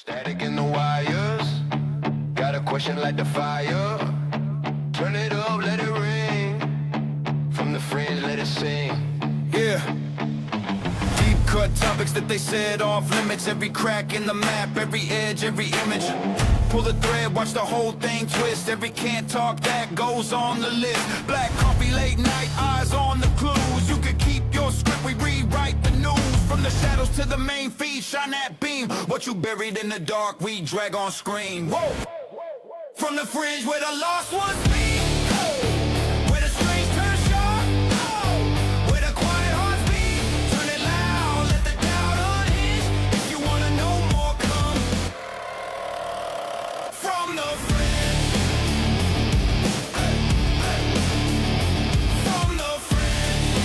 Static in the wires. Got a question like the fire. Turn it up, let it ring. From the fringe, let it sing. Yeah. Deep cut topics that they said off limits. Every crack in the map, every edge, every image. Pull the thread, watch the whole thing twist. Every can't talk that goes on the list. Black coffee, late night, eyes on the clues. You can keep your script, we rewrite the news. From the shadows to the main feed, shine that beam. What you buried in the dark, we drag on screen. Whoa! From the fringe where the lost ones be. Where the strange turn sharp. Where the quiet hearts beat. Turn it loud, let the doubt unhinge. If you wanna know more, come. From the fringe. From the fringe.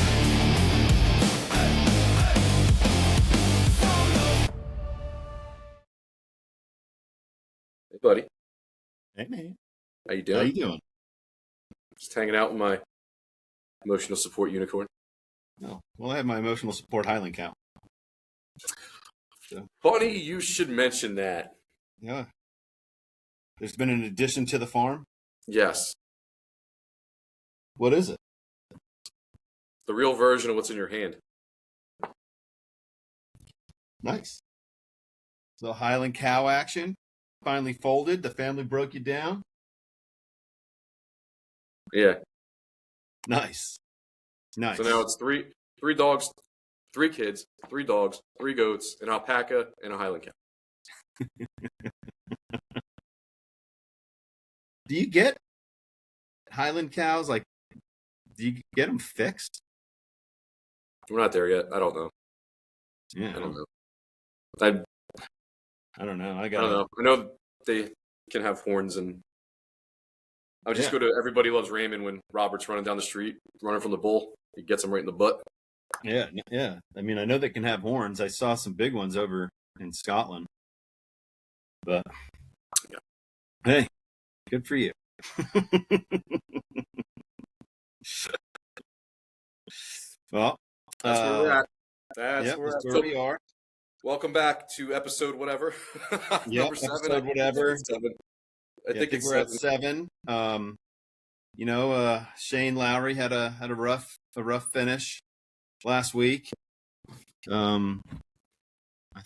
From the. Hey, buddy. Hey, man. How you doing? How you doing? Just hanging out with my emotional support unicorn. Oh, well, I have my emotional support Highland count. Funny you should mention that. Yeah. There's been an addition to the farm. Yes. What is it? The real version of what's in your hand. Nice. So Highland cow action. Finally folded. The family broke you down. Yeah. Nice. Nice. So now it's three dogs, 3 kids, 3 dogs, 3 goats, an alpaca, and a Highland cow. Do you get Highland cows? Like, do you get them fixed? We're not there yet. I don't know. Yeah. I don't know. I don't know. I I don't know. I know they can have horns, and I would just go to Everybody Loves Raymond when Robert's running down the street, running from the bull. He gets him right in the butt. Yeah. Yeah. I mean, I know they can have horns. I saw some big ones over in Scotland. But, hey, good for you. Well, That's where we're at. That's where that's we're where at. we are. Welcome back to episode whatever. Yeah, Number 7. episode whatever. 7. I think it's we're 7. at 7. Shane Lowry had a rough finish last week. I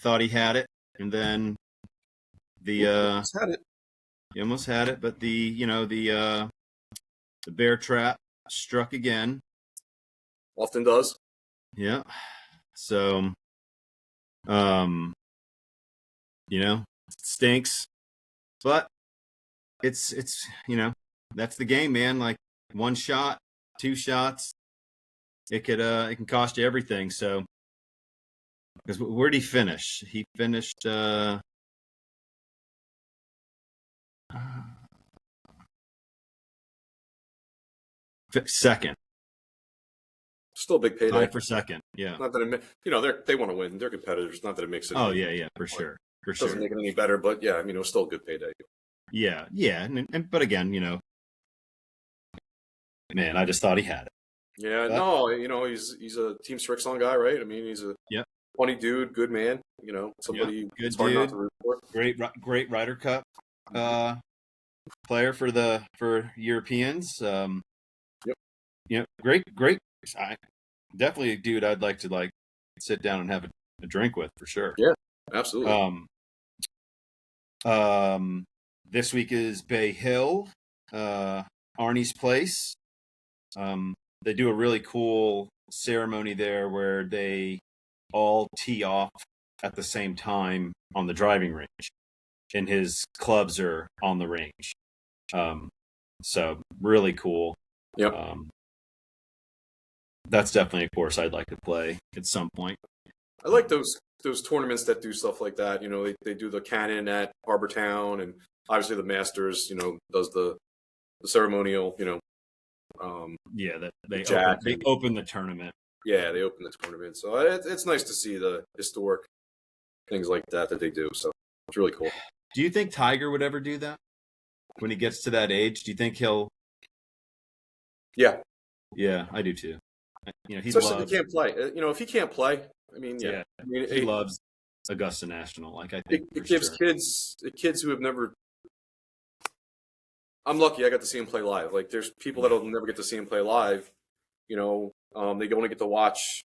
thought he had it, and then the Almost had it. he almost had it, but the bear trap struck again. Often does. Yeah. So, stinks, but it's that's the game, man. Like, one shot, 2 shots, it can cost you everything. So, because where did he finish? He finished second. Still a big payday. Tied for second. Yeah. Not that they want to win. They're competitors. Not that it makes it. Oh yeah, for sure. Doesn't make it any better, but yeah, it was still a good payday. Yeah, but again, man, I just thought he had it. Yeah, no, he's a Team Strixon guy, right? I mean, he's a funny dude, good man. Somebody good hard not dude. to root for. Great Ryder Cup player for Europeans. Great. Definitely a dude I'd like to sit down and have a drink with for sure. Yeah, absolutely. This week is Bay Hill, Arnie's place. They do a really cool ceremony there where they all tee off at the same time on the driving range, and his clubs are on the range. So really cool. Yep. That's definitely a course I'd like to play at some point. I like those tournaments that do stuff like that. They do the Cannon at Harbor Town, and obviously the Masters, does the ceremonial, that they open the tournament. Yeah, they open the tournament. So it's nice to see the historic things like that they do. So it's really cool. Do you think Tiger would ever do that when he gets to that age? Do you think he'll? Yeah. Yeah, I do too. He Especially loves. if he can't play. If he can't play, I mean, yeah. he loves Augusta National. Like I It, think it for gives sure. kids who have never. I'm lucky I got to see him play live. Like there's people that'll never get to see him play live. You know, they only get to watch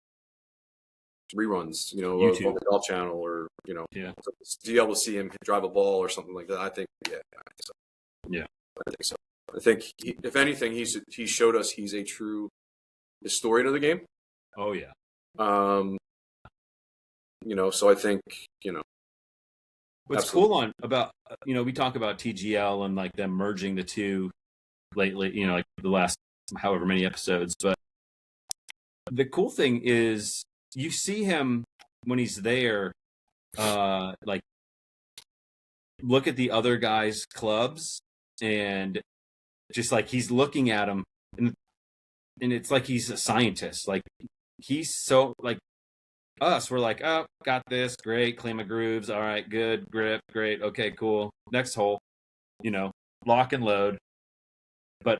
reruns. You know, YouTube. on the Golf Channel or Yeah. to be able to see him drive a ball or something like that. I think I think so. Yeah. I think so. I think if anything, he showed us he's a true historian of the game. Oh yeah. So I think What's absolutely. cool about we talk about TGL and like them merging the two lately, like the last however many episodes, but the cool thing is you see him when he's there, like look at the other guys' clubs and just like he's looking at them and it's like he's a scientist. Like he's so like us, we're like, oh, got this, great, clean my grooves, all right, good, grip, great, okay, cool. Next hole, lock and load. But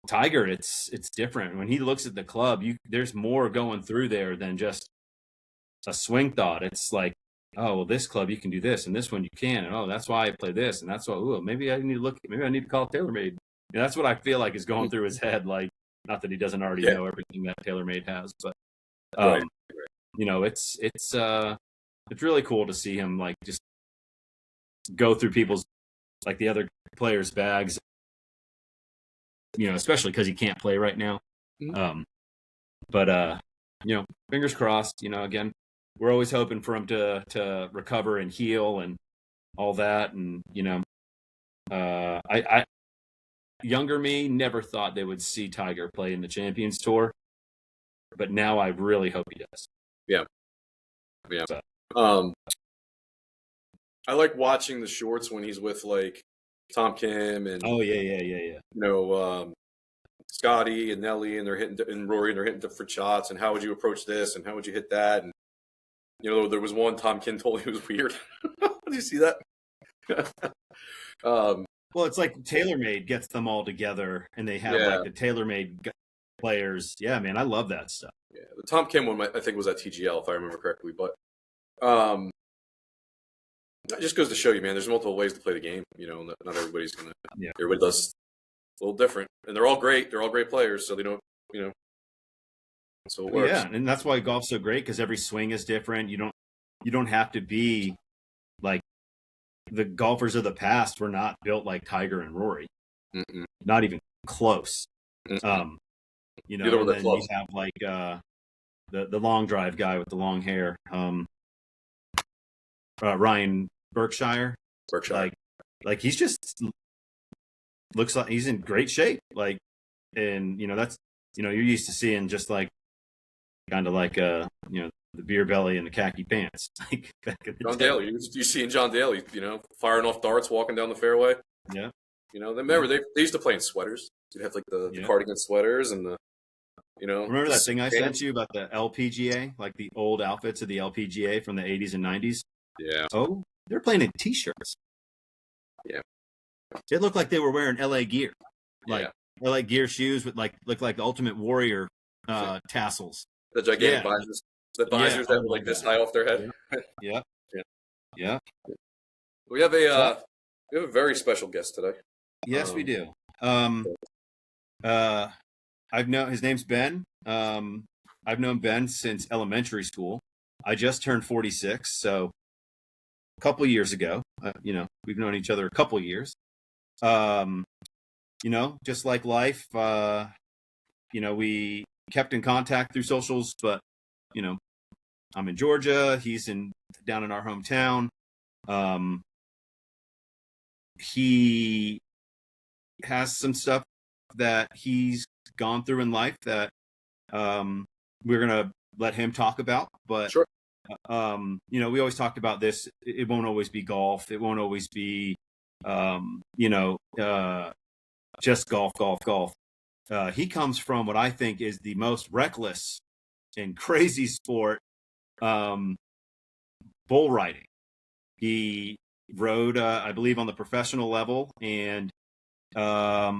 Tiger, it's different. When he looks at the club, there's more going through there than just a swing thought. It's like, oh well, this club you can do this, and this one you can, and oh that's why I play this, and that's why. Oh, maybe I need to call TaylorMade. And that's what I feel like is going through his head. Like, not that he doesn't already Yeah. know everything that TaylorMade has, but Right. it's really cool to see him like just go through people's like the other players' bags. Especially because he can't play right now. Mm-hmm. But fingers crossed. Again, we're always hoping for him to recover and heal and all that. And I younger me never thought they would see Tiger play in the Champions Tour, but now I really hope he does. Yeah. So. I like watching the shorts when he's with like Tom Kim and Scotty and Nelly and they're hitting and Rory and they're hitting different shots and how would you approach this and how would you hit that and there was one Tom Kim told me it was weird. Did you see that? Well, it's like TaylorMade gets them all together and they have like the TaylorMade players. Yeah, man, I love that stuff. Yeah, the Tom Kim one I think was at TGL if I remember correctly, but it just goes to show you, man. There's multiple ways to play the game. Not everybody's gonna. Yeah. Everybody does a little different, and they're all great. They're all great players, so they don't. So it works. Yeah, and that's why golf's so great because every swing is different. You don't have to be like the golfers of the past were not built like Tiger and Rory. Mm-mm. Not even close. Mm-mm. And then you have like the long drive guy with the long hair, Ryan Berkshire. Like he's just looks like he's in great shape. Like, and that's you're used to seeing just like kind of like the beer belly and the khaki pants. Like John Daly, you seeing John Daly, firing off darts, walking down the fairway. Yeah. Remember they used to play in sweaters. You'd have like the cardigan sweaters and the. Remember that thing I sent you about the LPGA, like the old outfits of the LPGA from the 80s and 90s? Yeah. Oh, they're playing in t-shirts. Yeah. It looked like they were wearing LA gear. Like LA gear shoes with look like the Ultimate Warrior tassels. The gigantic visors. The visors that were like this high off their head. Yeah. We have a very special guest today. Yes, we do. His name's Ben. I've known Ben since elementary school. I just turned 46, so a couple years ago. We've known each other a couple years. Just like life, we kept in contact through socials, but I'm in Georgia. He's down in our hometown. He has some stuff that he's gone through in life that we're gonna let him talk about. But sure. We always talked about this. It won't always be golf. It won't always be just golf. He comes from what I think is the most reckless and crazy sport, bull riding. He rode, I believe, on the professional level, and I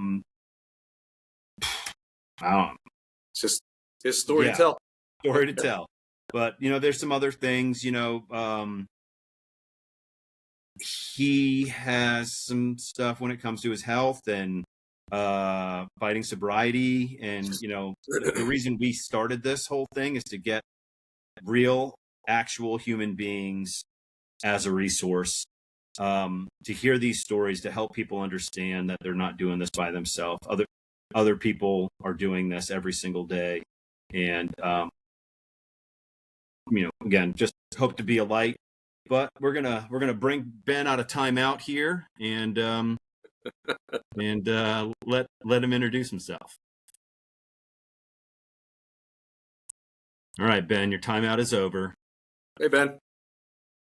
don't know. It's just his story to tell. Story to tell. But there's some other things. He has some stuff when it comes to his health and fighting sobriety, and the reason we started this whole thing is to get real, actual human beings as a resource, to hear these stories, to help people understand that they're not doing this by themselves. Other people are doing this every single day, and again, just hope to be a light. But we're gonna bring Ben out of timeout here, and let him introduce himself. All right, Ben, your timeout is over. Hey, Ben.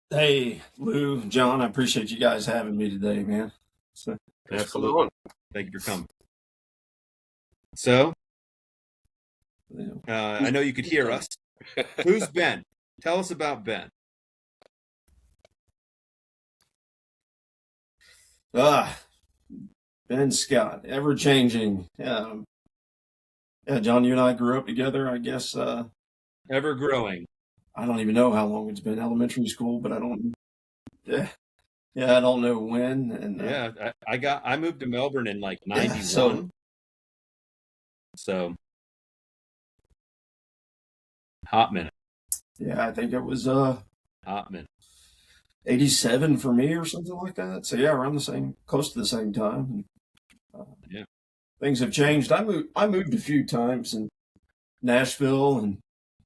Hey, Lou, John, I appreciate you guys having me today, man. So, absolutely. Thank you for coming. So, I know you could hear us. Who's Ben? Tell us about Ben. Ben Scott, ever changing. Yeah, John, you and I grew up together, I guess. Ever growing. I don't even know how long it's been, elementary school, but I don't. I don't know when. And I moved to Melbourne in like 91. So hot minute. Yeah, I think it was hot minute. 87 for me or something like that. So yeah, around close to the same time. Yeah, things have changed. I moved a few times in Nashville and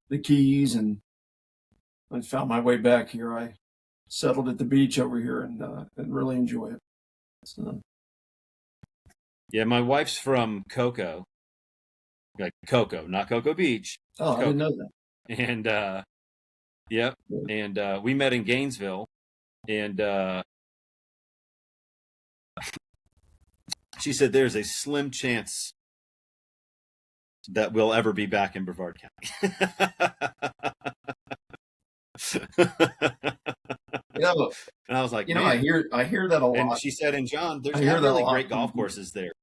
the Keys, and I found my way back here. I settled at the beach over here and really enjoy it. So. Yeah, my wife's from Cocoa, like Cocoa, not Cocoa Beach. Oh, Cocoa. I didn't know that. And yep, and we met in Gainesville, and she said there's a slim chance that we'll ever be back in Brevard County. And I was like, I hear that a lot. And she said, and John, there's not really great golf courses there,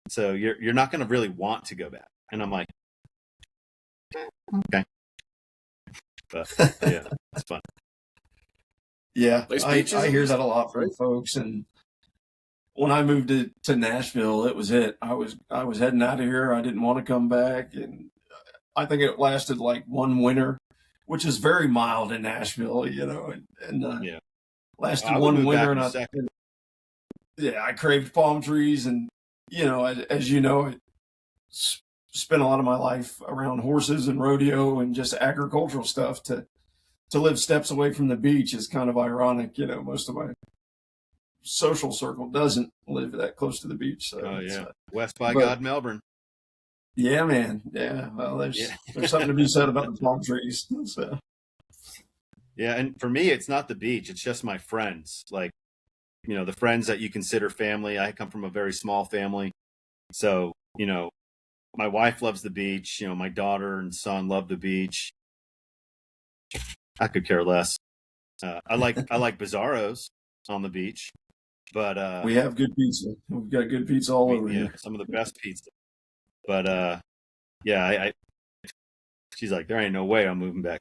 so you're not going to really want to go back. And I'm like, okay, but yeah, it's fun. Yeah, I hear that a lot from folks. And when I moved to Nashville, it was it. I was heading out of here. I didn't want to come back, and I think it lasted like one winter, which is very mild in Nashville, and lasted one winter, and I craved palm trees, and as you know, I spent a lot of my life around horses and rodeo and just agricultural stuff. To live steps away from the beach is kind of ironic. Most of my social circle doesn't live that close to the beach. So West by God, Melbourne. Yeah, man. Yeah. Well, there's something to be said about the palm trees. So. Yeah, and for me, it's not the beach. It's just my friends. Like, the friends that you consider family. I come from a very small family. So, my wife loves the beach. My daughter and son love the beach. I could care less. I like Bizarros on the beach, but we have good pizza. We've got good pizza all over here. Some of the best pizza. But she's like, there ain't no way I'm moving back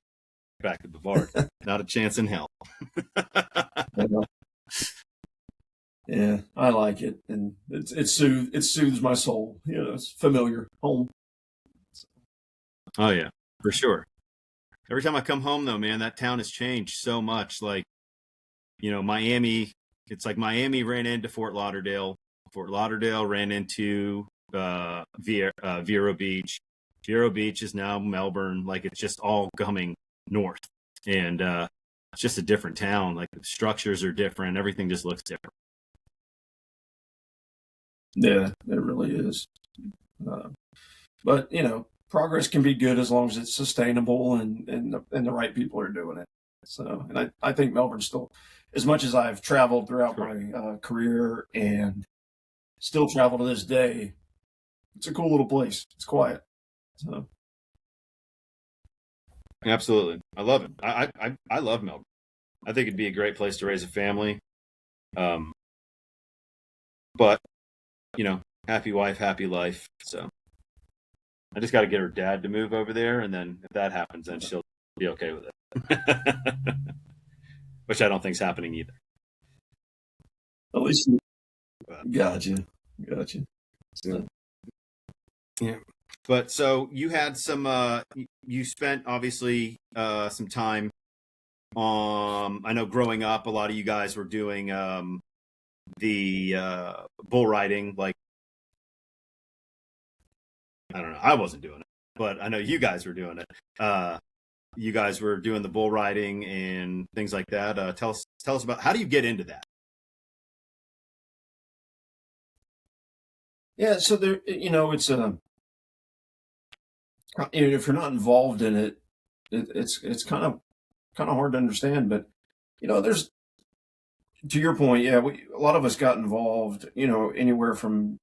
to Brevard. Not a chance in hell. Yeah, I like it, and it soothes my soul. It's familiar home. Oh yeah, for sure. Every time I come home, though, man, that town has changed so much. Like, Miami. It's like Miami ran into Fort Lauderdale. Fort Lauderdale ran into Vero Beach. Vero Beach is now Melbourne. Like, it's just all coming north, and it's just a different town. Like, the structures are different. Everything just looks different. Yeah, it really is. But progress can be good as long as it's sustainable and the right people are doing it. So, and I think Melbourne still, as much as I've traveled throughout my career and still travel to this day, it's a cool little place. It's quiet. So. Absolutely. I love it. I love Melbourne. I think it'd be a great place to raise a family. But, happy wife, happy life. So. I just got to get her dad to move over there, and then if that happens, then she'll be okay with it. Which I don't think is happening either. At least, gotcha. So. Yeah. But so you had some, you spent obviously some time. I know growing up, a lot of you guys were doing the bull riding. Like, I don't know, I wasn't doing it, but I know you guys were doing it. You guys were doing the bull riding and things like that. Tell us about, how do you get into that? Yeah, so there, it's if you're not involved in it, it's kind of hard to understand. But there's, to your point, yeah, a lot of us got involved. Anywhere from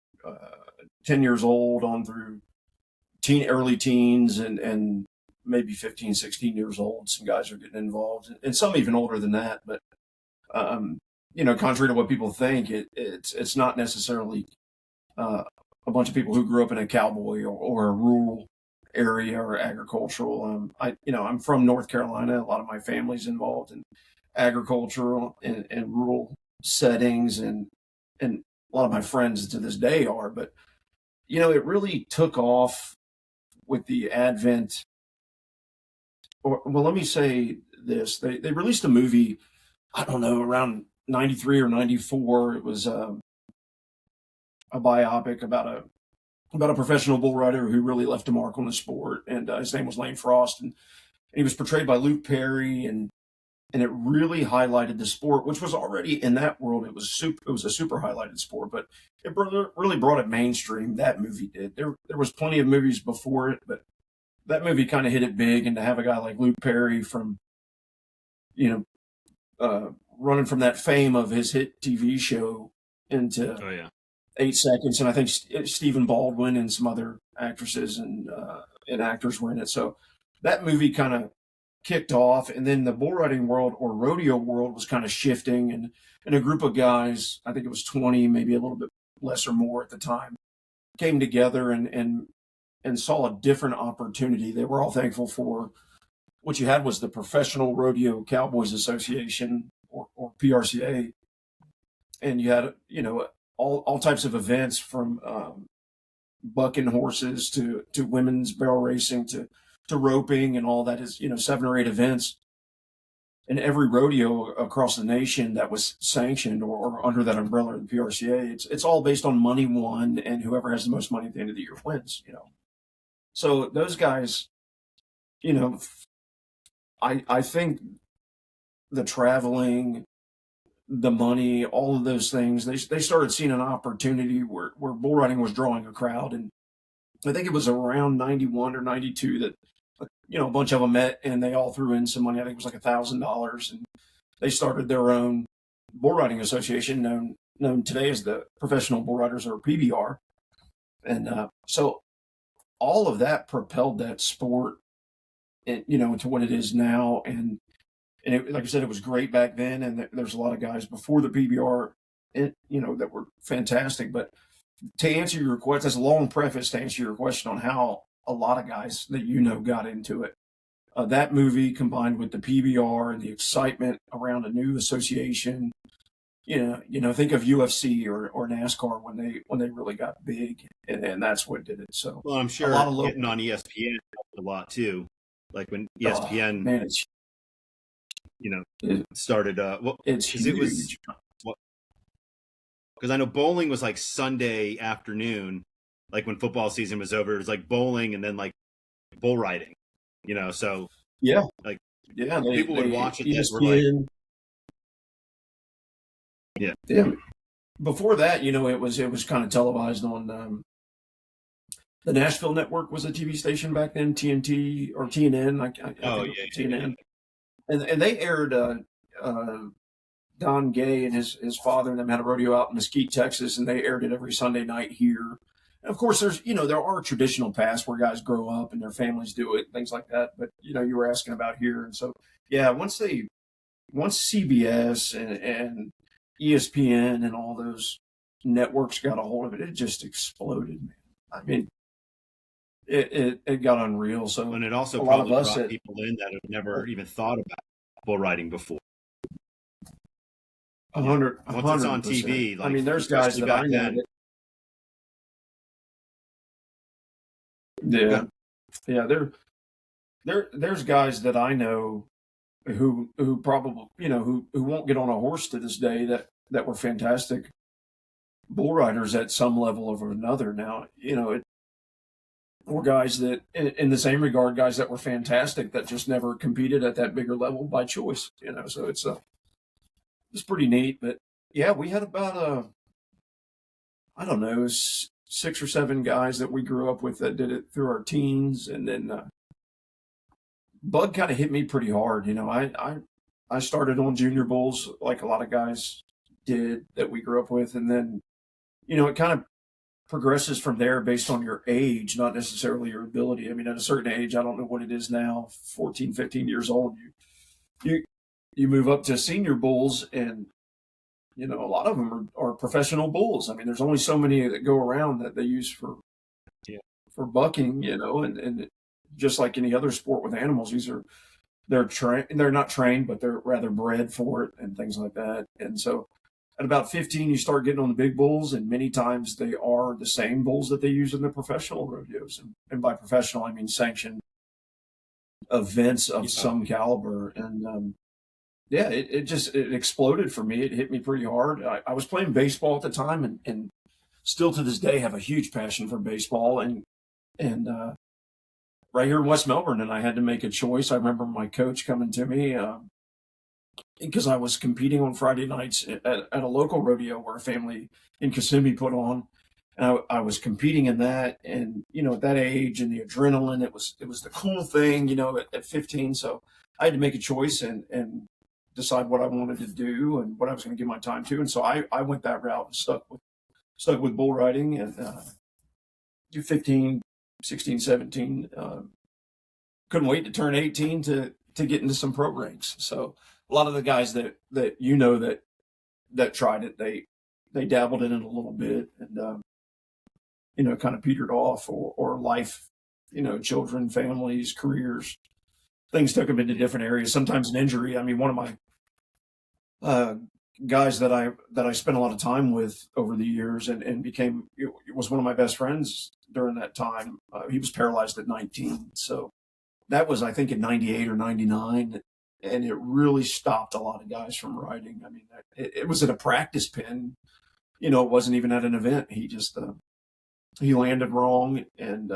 10 years old on through early teens, and maybe 15, 16 years old. Some guys are getting involved, and some even older than that. But contrary to what people think, it's not necessarily a bunch of people who grew up in a cowboy or a rural area or agricultural. I'm from North Carolina. A lot of my family's involved in agricultural and rural settings, and a lot of my friends to this day are. But it really took off with the advent. Well, let me say this: they released a movie, I don't know, around 93 or 94. It was a biopic about a professional bull rider who really left a mark on the sport, and his name was Lane Frost, and he was portrayed by Luke Perry, and it really highlighted the sport, which was already in that world. It was a super highlighted sport, but it really brought it mainstream. That movie did. There was plenty of movies before it, but that movie kind of hit it big. And to have a guy like Luke Perry from, running from that fame of his hit TV show into 8 Seconds, and I think Stephen Baldwin and some other actresses and actors were in it. So that movie kind of kicked off, and then the bull riding world or rodeo world was kind of shifting, and a group of guys, I think it was 20, maybe a little bit less or more at the time, came together and saw a different opportunity. They were all thankful for what you had was the Professional Rodeo Cowboys Association, or PRCA, and you had all types of events, from bucking horses to women's barrel racing to roping, and all that is 7 or 8 events. And every rodeo across the nation that was sanctioned or under that umbrella of the PRCA, it's all based on money won, and whoever has the most money at the end of the year wins. So those guys, I think the traveling, the money, all of those things, they started seeing an opportunity where bull riding was drawing a crowd. And I think it was around 91 or 92 that, a bunch of them met, and they all threw in some money. I think it was like $1,000, and they started their own bull riding association known today as the Professional Bull Riders, or PBR. And so all of that propelled that sport, into what it is now. And it, like I said, it was great back then, and there's a lot of guys before the PBR, that were fantastic. But to answer your question, that's a long preface to answer your question on how a lot of guys that got into it. That movie, combined with the PBR and the excitement around a new association, think of UFC or NASCAR when they really got big, and that's what did it. So, well, I'm sure getting on ESPN helped a lot too. Like when ESPN, started. It's huge. It was, because I know bowling was like Sunday afternoon, like when football season was over. It was like bowling and then like bull riding, So people would watch it. ESPN, were like, yeah. Before that, it was kind of televised on the Nashville Network was a TV station back then, TNT or TNN. TNN, and they aired Don Gay and his father and them had a rodeo out in Mesquite, Texas, and they aired it every Sunday night here. And of course, there's there are traditional paths where guys grow up and their families do it, things like that. But you were asking about here, and so once CBS and ESPN and all those networks got a hold of it, it just exploded, man. I mean, it got unreal. So, and it also a lot probably of us brought people in that have never even thought about bull riding before. 100. Once it's on TV, like, I mean, there's guys that I know then. there's guys that I know who probably, who won't get on a horse to this day that were fantastic bull riders at some level or another. Now, or guys that, in the same regard, guys that were fantastic that just never competed at that bigger level by choice. So it's pretty neat. But yeah, we had about I don't know, 6 or 7 guys that we grew up with that did it through our teens, and then Bud kind of hit me pretty hard. I started on junior bulls like a lot of guys did that we grew up with, and then it kind of progresses from there based on your age, not necessarily your ability. I mean, at a certain age, I don't know what it is now, 14, 15 years old, you move up to senior bulls, and a lot of them are professional bulls. I mean, there's only so many that go around that they use for bucking, and just like any other sport with animals, they're not trained, but they're rather bred for it and things like that. And so at about 15, you start getting on the big bulls, and many times they are the same bulls that they use in the professional rodeos. And by professional, I mean sanctioned events of some caliber. And it exploded for me. It hit me pretty hard. I was playing baseball at the time, and still to this day have a huge passion for baseball. And right here in West Melbourne, and I had to make a choice. I remember my coach coming to me because I was competing on Friday nights at a local rodeo where a family in Kissimmee put on. And I was competing in that, and at that age and the adrenaline, it was the cool thing, at 15. So I had to make a choice and decide what I wanted to do and what I was going to give my time to. And so I went that route and stuck with bull riding, and 15, 16, 17. Couldn't wait to turn 18 to get into some pro ranks. So a lot of the guys that tried it, they dabbled in it a little bit, and kind of petered off, or life, children, families, careers, things took them into different areas. Sometimes an injury. I mean, one of my guys that I spent a lot of time with over the years and was one of my best friends during that time. He was paralyzed at 19. So that was, I think, in 98 or 99. And it really stopped a lot of guys from riding. I mean, it was at a practice pen. It wasn't even at an event. He just, he landed wrong. And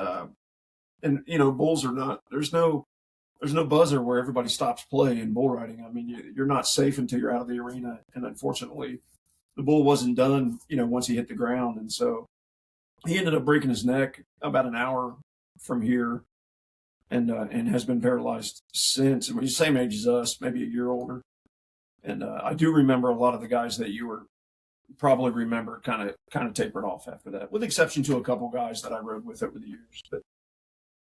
bulls are not, there's no buzzer where everybody stops play in bull riding. I mean, you're not safe until you're out of the arena. And unfortunately, the bull wasn't done, once he hit the ground. And so he ended up breaking his neck about an hour from here, and has been paralyzed since. I mean, he's the same age as us, maybe a year older. And I do remember a lot of the guys that you were probably remember kind of tapered off after that, with exception to a couple guys that I rode with over the years.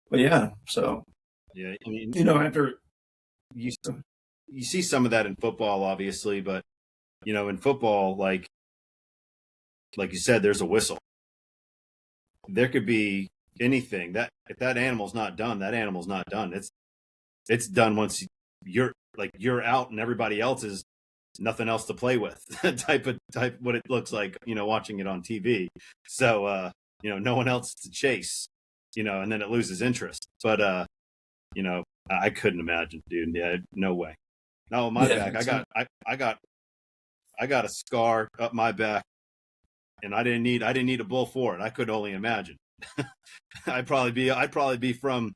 But yeah, so. Yeah, I mean, after you see some of that in football, obviously, but in football, like you said, there's a whistle. There could be anything that if that animal's not done, that animal's not done. It's done once you're out and everybody else is nothing else to play with. type what it looks like, watching it on TV. So no one else to chase, and then it loses interest. But I couldn't imagine, dude. Yeah, no way. No, my back. I got a scar up my back, and I didn't need a bull for it. I could only imagine. I'd probably be from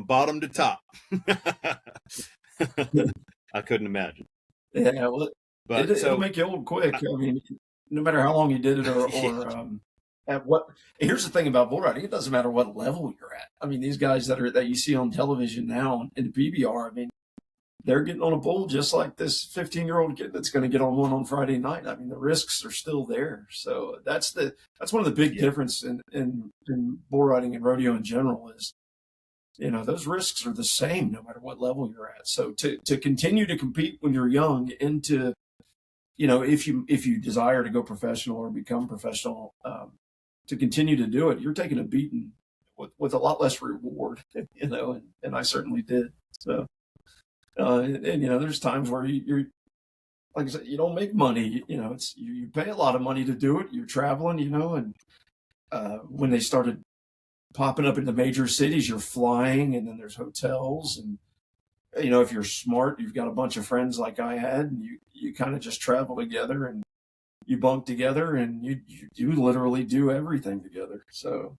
bottom to top. I couldn't imagine. Yeah, well, but it'll make you old quick. I mean, no matter how long you did it, or at what. Here's the thing about bull riding: it doesn't matter what level you're at. I mean, these guys that you see on television now in the PBR, I mean, they're getting on a bull just like this 15-year-old kid that's going to get on one on Friday night. I mean, the risks are still there. So that's one of the big difference in bull riding and rodeo in general is, those risks are the same no matter what level you're at. So to continue to compete when you're young into, if you desire to go professional or become professional, to continue to do it, you're taking a beating with a lot less reward, and I certainly did. So, there's times where you're, like I said, you don't make money. You pay a lot of money to do it. You're traveling, and when they started popping up in the major cities, you're flying, and then there's hotels, and if you're smart, you've got a bunch of friends like I had, and you kind of just travel together, and you bunk together, and you literally do everything together. So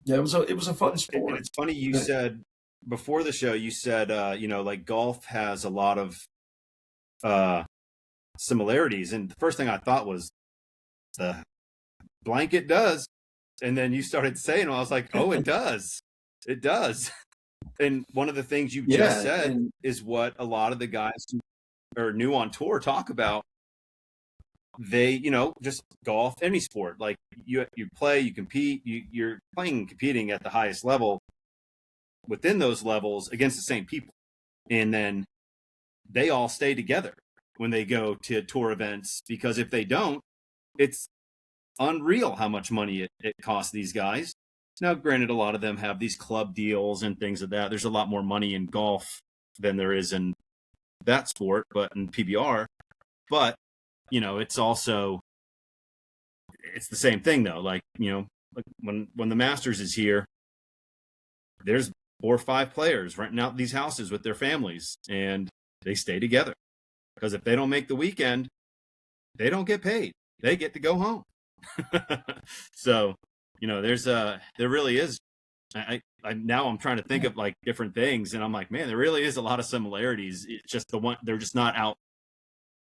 yeah, it was a fun sport. And it's funny you said before the show, you said like golf has a lot of similarities, and the first thing I thought was the blanket does, and then you started saying, I was like, oh, it does. It does. And one of the things you just said is what a lot of the guys who are new on tour talk about. They, just golf, any sport, like you play, you compete, you're playing and competing at the highest level within those levels against the same people. And then they all stay together when they go to tour events, because if they don't, it's unreal how much money it costs these guys. Now, granted, a lot of them have these club deals and things like that. There's a lot more money in golf than there is in that sport, but in PBR. But, it's also, it's the same thing though. Like, like when the Masters is here, there's 4 or 5 players renting out these houses with their families, and they stay together, because if they don't make the weekend, they don't get paid. They get to go home. So, there really is. Now I'm trying to think of like different things, and I'm like, man, there really is a lot of similarities. It's just they're just not out.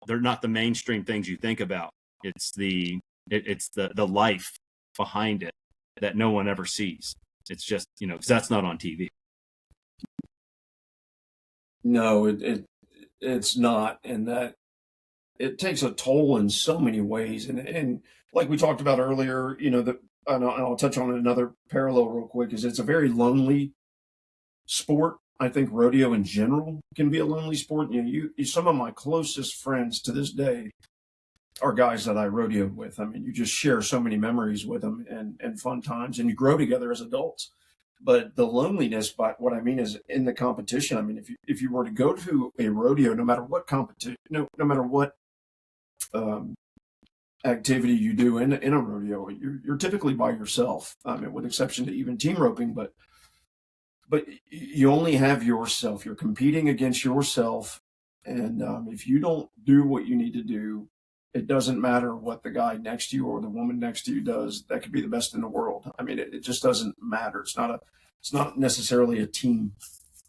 They're not the mainstream things you think about. It's the life behind it that no one ever sees. It's just, because that's not on TV. No, it's not, and that it takes a toll in so many ways, and like we talked about earlier, and I'll touch on another parallel real quick, is it's a very lonely sport. I think rodeo in general can be a lonely sport. Some of my closest friends to this day are guys that I rodeoed with. I mean, you just share so many memories with them and fun times, and you grow together as adults. But the loneliness, by what I mean is in the competition. I mean, if you were to go to a rodeo, no matter what competition, no matter what activity you do in a rodeo, you're typically by yourself. I mean, with exception to even team roping, but you only have yourself. You're competing against yourself, and if you don't do what you need to do, it doesn't matter what the guy next to you or the woman next to you does. That could be the best in the world. I mean, it just doesn't matter. It's not necessarily a team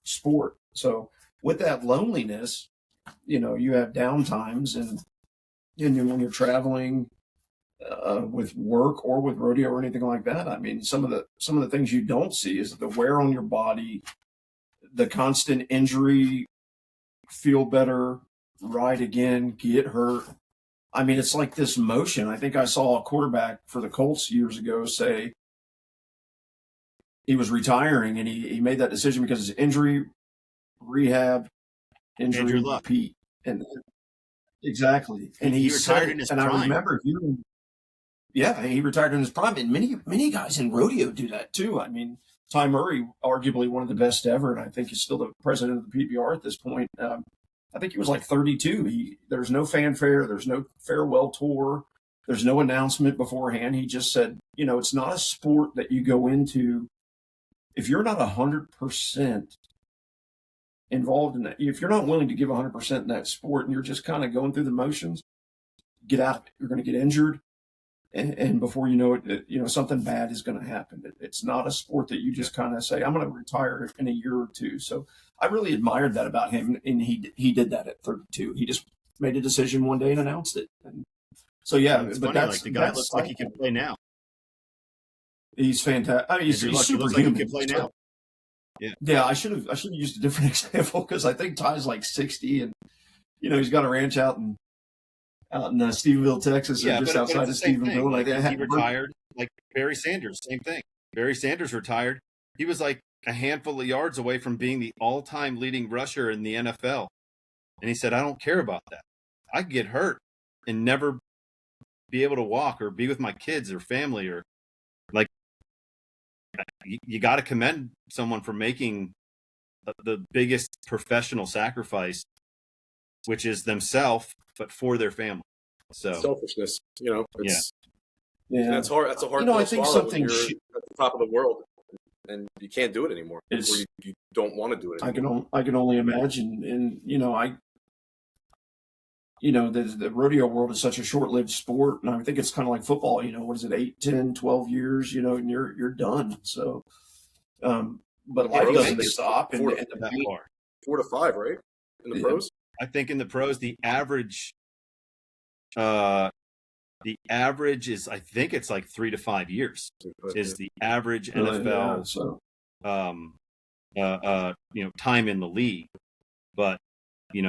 sport. So with that loneliness, you have down times, and when you're traveling with work or with rodeo or anything like that, I mean, some of the things you don't see is the wear on your body, the constant injury, feel better, ride again, get hurt. I mean, it's like this motion. I think I saw a quarterback for the Colts years ago say he was retiring, and he made that decision because his injury, rehab, injury, repeat. And exactly. And he retired in his prime. And I remember hearing, he retired in his prime. And many guys in rodeo do that too. I mean, Ty Murray, arguably one of the best ever, and I think he's still the president of the PBR at this point. I think he was like 32. There's no fanfare. There's no farewell tour. There's no announcement beforehand. He just said, it's not a sport that you go into if you're not 100% involved in that. If you're not willing to give 100% in that sport, and you're just kind of going through the motions, get out of it. You're going to get injured. And before you know it, something bad is going to happen. It's not a sport that you just kind of say, I'm going to retire in a year or two. So I really admired that about him. And he did that at 32. He just made a decision one day and announced it. And so, it's funny, like the guy looks like he can play now. He's fantastic. I mean, he's superhuman. Like he can play now. Yeah. I should have used a different example, because I think Ty's like 60, and he's got a ranch out in Stephenville, Texas, just outside of Stephenville. Like he retired, like Barry Sanders, same thing. Barry Sanders retired. He was like a handful of yards away from being the all-time leading rusher in the NFL. And he said, I don't care about that. I could get hurt and never be able to walk or be with my kids or family, or like, you got to commend someone for making the biggest professional sacrifice, which is themselves, but for their family. So selfishness, it's yeah. that's hard. That's a hard I pill to think swallow something when you're at the top of the world and you can't do it anymore, or you don't want to do it anymore. I can only imagine, and the rodeo world is such a short-lived sport, and I think it's kind of like football. What is it, 8, 10, 12 years? And you're done. So, but life doesn't stop. Four to five, right? In the pros, I think in the pros, the average is, I think it's like 3 to 5 years is the average NFL time in the league. But you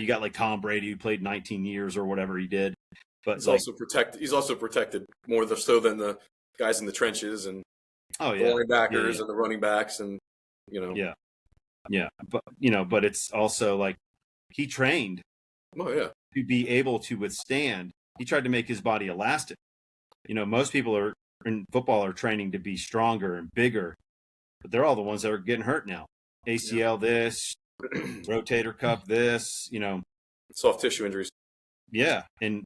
got like Tom Brady, who played 19 years or whatever he did. But he's also protected more so than the guys in the trenches and the linebackers and the running backs and but it's also like he trained to be able to withstand. He tried to make his body elastic. Most people in football are training to be stronger and bigger, but they're all the ones that are getting hurt now. ACL this, rotator cuff this, soft tissue injuries. Yeah, and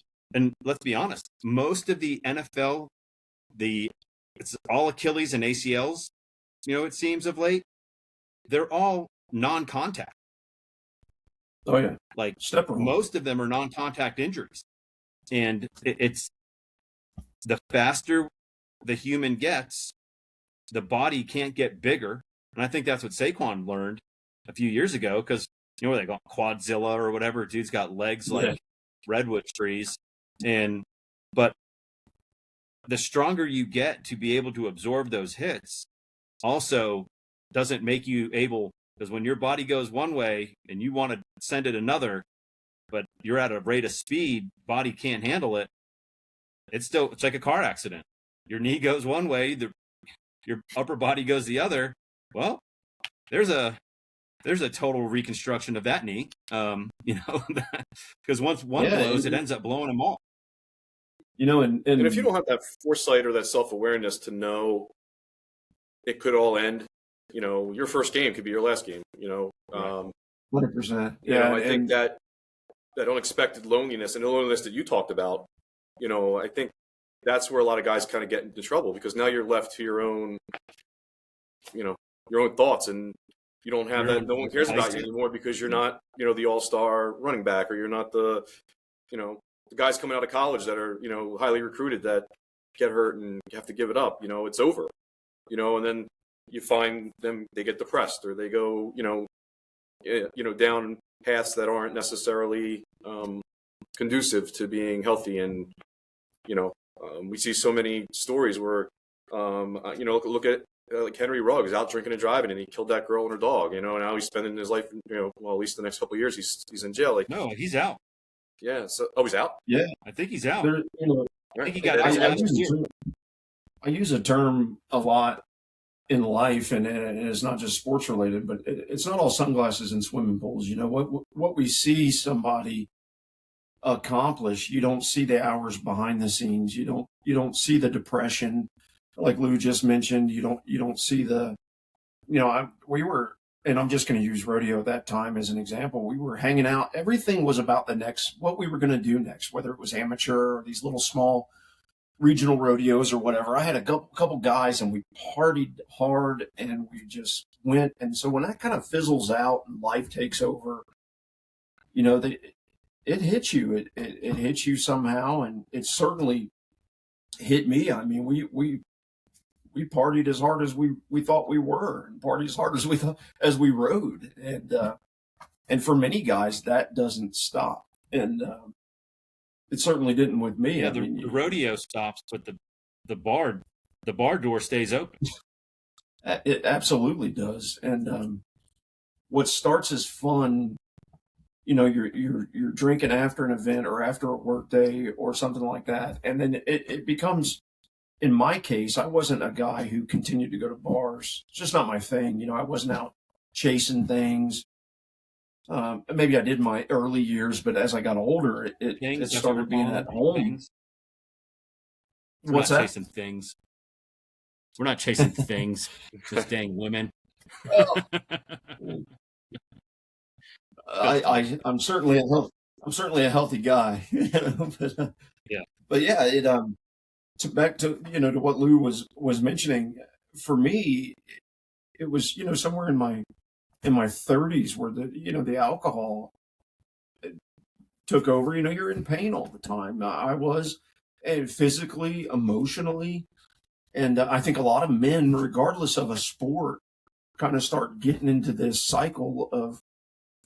let's be honest, most of the NFL, it's all Achilles and ACLs. It seems of late, they're all non-contact. Oh yeah, like most of them are non-contact injuries, and it's the faster the human gets, the body can't get bigger. And I think that's what Saquon learned a few years ago, because where they got Quadzilla or whatever, dude's got legs like redwood trees. But the stronger you get to be able to absorb those hits also doesn't make you able, because when your body goes one way and you want to send it another, but you're at a rate of speed, body can't handle it. It's like a car accident. Your knee goes one way, your upper body goes the other. Well, there's a total reconstruction of that knee, because once one blows, it ends up blowing them all. And if you don't have that foresight or that self-awareness to know it could all end, your first game could be your last game, 100%. Yeah. I think that unexpected loneliness and the loneliness that you talked about, I think that's where a lot of guys kind of get into trouble, because now you're left to your own thoughts, and you don't have that. No one cares about you anymore because you're not, the all-star running back, or you're not the guys coming out of college that are, highly recruited that get hurt and you have to give it up. It's over, and then you find them, they get depressed, or they go, down paths that aren't necessarily conducive to being healthy. And, we see so many stories where, look at like Henry Ruggs out drinking and driving, and he killed that girl and her dog, and now he's spending his life, at least the next couple of years, he's in jail. Like, no, he's out. Yeah. So, he's out? Yeah. I think he's out. I think he got out last year. I use a term a lot in life, and it's not just sports related, but it's not all sunglasses and swimming pools. What we see somebody accomplish, you don't see the hours behind the scenes. You don't see the depression, like Lou just mentioned. You don't see the, we were, and I'm just going to use rodeo at that time as an example. We were hanging out. Everything was about what we were going to do next, whether it was amateur or these little small regional rodeos or whatever. I had a couple guys, and we partied hard, and we just went. And so when that kind of fizzles out and life takes over, it hits you. It hits you somehow, and it certainly hit me. I mean, we partied as hard as we thought we were, and partied as hard as we rode, and for many guys that doesn't stop, and it certainly didn't with me. Yeah, the rodeo stops, but the bar door stays open. It absolutely does, and what starts as fun, you're drinking after an event or after a work day or something like that, and then it becomes. In my case, I wasn't a guy who continued to go to bars. It's just not my thing. I wasn't out chasing things. Maybe I did in my early years, but as I got older, it started being at home. We're not chasing things. We're not chasing things. Just dang women. Well, I'm certainly a healthy guy. Yeah. But yeah, back to to what Lou was mentioning. For me, it was somewhere in my 30s where the alcohol took over. You're in pain all the time. I was, and physically, emotionally, and I think a lot of men, regardless of a sport, kind of start getting into this cycle of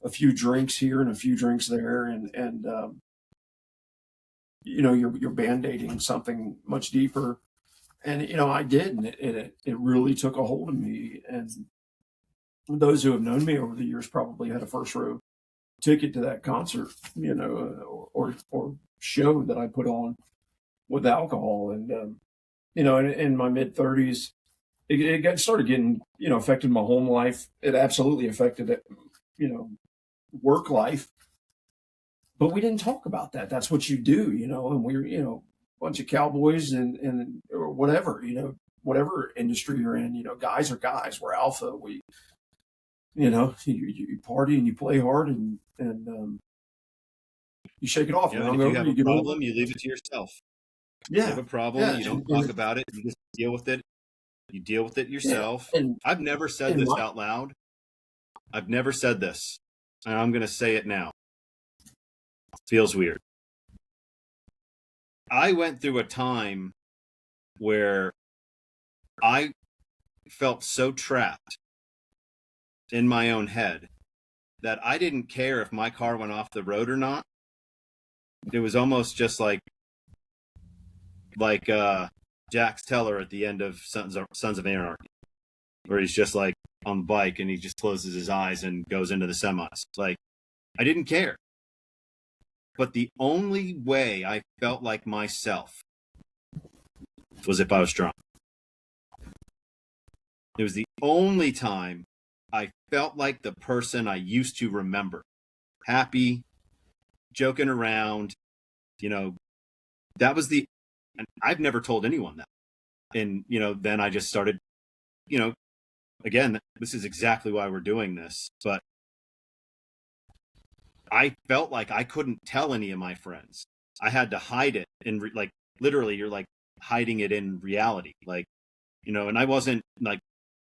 a few drinks here and a few drinks there, and you're band-aiding something much deeper. And I did, and it really took a hold of me. And those who have known me over the years probably had a first row ticket to that concert, or show that I put on with alcohol. And in my mid 30s, it started getting affected my home life. It absolutely affected it, work life. But we didn't talk about that. That's what you do, and we're a bunch of cowboys and or whatever, whatever industry you're in, guys are guys. We're alpha. We you party and you play hard and you shake it off. If you have a problem, you leave it to yourself. Yeah. If you have a problem, you don't talk about it. You just deal with it. You deal with it yourself. Yeah. And I've never said this out loud. I've never said this, and I'm going to say it now. Feels weird. I went through a time where I felt so trapped in my own head that I didn't care if my car went off the road or not. It was almost just like Jax Teller at the end of Sons of Anarchy, where he's just like on the bike and he just closes his eyes and goes into the semis. Like, I didn't care. But the only way I felt like myself was if I was drunk. It was the only time I felt like the person I used to remember. Happy, joking around, that was and I've never told anyone that. And, then I just started, again, this is exactly why we're doing this, but I felt like I couldn't tell any of my friends. I had to hide it literally you're like hiding it in reality. And I wasn't like